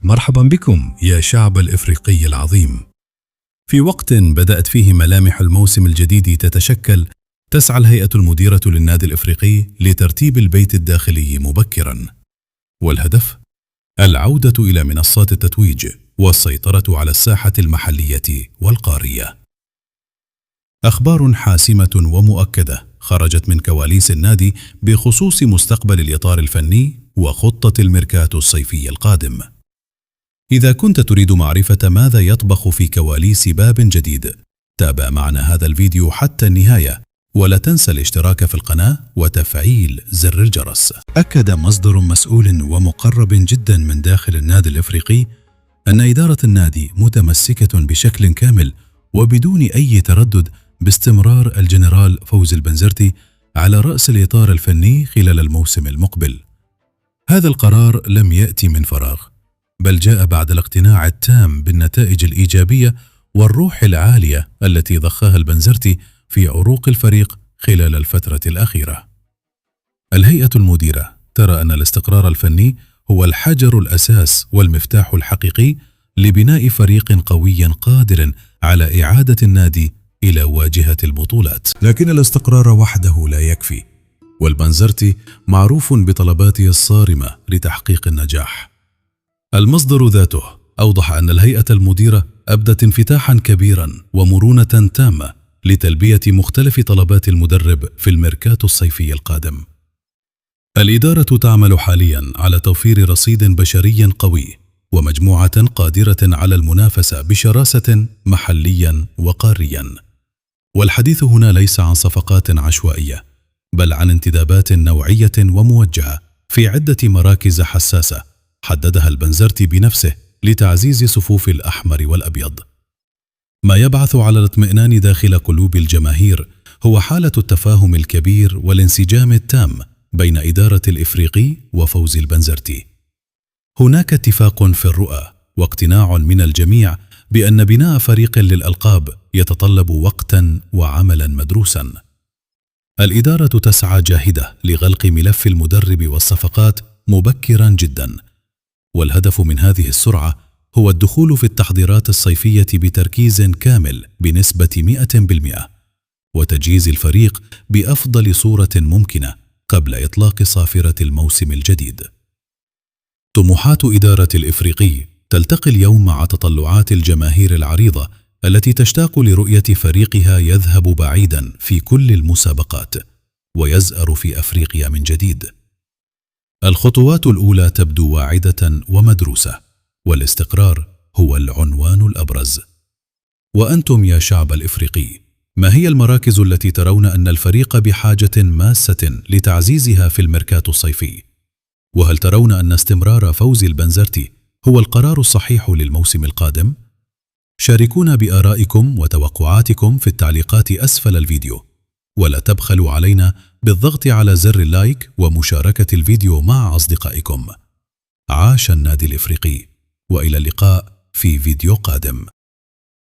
مرحبا بكم يا شعب الإفريقي العظيم. في وقت بدأت فيه ملامح الموسم الجديد تتشكل، تسعى الهيئة المديرة للنادي الإفريقي لترتيب البيت الداخلي مبكرا، والهدف العودة إلى منصات التتويج والسيطرة على الساحة المحلية والقارية. أخبار حاسمة ومؤكدة خرجت من كواليس النادي بخصوص مستقبل الإطار الفني وخطة الميركاتو الصيفي القادم. إذا كنت تريد معرفة ماذا يطبخ في كواليس باب جديد، تابع معنا هذا الفيديو حتى النهاية، ولا تنسى الاشتراك في القناة وتفعيل زر الجرس. أكد مصدر مسؤول ومقرب جدا من داخل النادي الإفريقي أن إدارة النادي متمسكة بشكل كامل وبدون أي تردد باستمرار الجنرال فوزي البنزرتي على رأس الإطار الفني خلال الموسم المقبل. هذا القرار لم يأتي من فراغ، بل جاء بعد الاقتناع التام بالنتائج الإيجابية والروح العالية التي ضخها البنزرتي في عروق الفريق خلال الفترة الأخيرة. الهيئة المديرة ترى أن الاستقرار الفني هو الحجر الأساس والمفتاح الحقيقي لبناء فريق قوي قادر على إعادة النادي إلى واجهة البطولات. لكن الاستقرار وحده لا يكفي، والبنزرتي معروف بطلباته الصارمة لتحقيق النجاح. المصدر ذاته أوضح أن الهيئة المديرة أبدت انفتاحا كبيرا ومرونة تامة لتلبية مختلف طلبات المدرب في الميركاتو الصيفي القادم. الإدارة تعمل حاليا على توفير رصيد بشري قوي ومجموعة قادرة على المنافسة بشراسة محليا وقاريا. والحديث هنا ليس عن صفقات عشوائية، بل عن انتدابات نوعية وموجهة في عدة مراكز حساسة حددها البنزرتي بنفسه لتعزيز صفوف الأحمر والأبيض. ما يبعث على الاطمئنان داخل قلوب الجماهير هو حالة التفاهم الكبير والانسجام التام بين إدارة الإفريقي وفوزي البنزرتي. هناك اتفاق في الرؤى واقتناع من الجميع بأن بناء فريق للألقاب يتطلب وقتا وعملا مدروسا. الإدارة تسعى جاهدة لغلق ملف المدرب والصفقات مبكرا جدا، والهدف من هذه السرعة هو الدخول في التحضيرات الصيفية بتركيز كامل بنسبة 100%، وتجهيز الفريق بأفضل صورة ممكنة قبل إطلاق صافرة الموسم الجديد. طموحات إدارة الإفريقي تلتقي اليوم مع تطلعات الجماهير العريضة التي تشتاق لرؤية فريقها يذهب بعيدا في كل المسابقات ويزأر في أفريقيا من جديد. الخطوات الأولى تبدو واعدة ومدروسة، والاستقرار هو العنوان الأبرز. وأنتم يا شعب الإفريقي، ما هي المراكز التي ترون أن الفريق بحاجة ماسة لتعزيزها في الميركاتو الصيفي؟ وهل ترون أن استمرار فوزي البنزرتي هو القرار الصحيح للموسم القادم؟ شاركونا بآرائكم وتوقعاتكم في التعليقات أسفل الفيديو، ولا تبخلوا علينا بالضغط على زر اللايك ومشاركة الفيديو مع أصدقائكم. عاش النادي الإفريقي، وإلى اللقاء في فيديو قادم.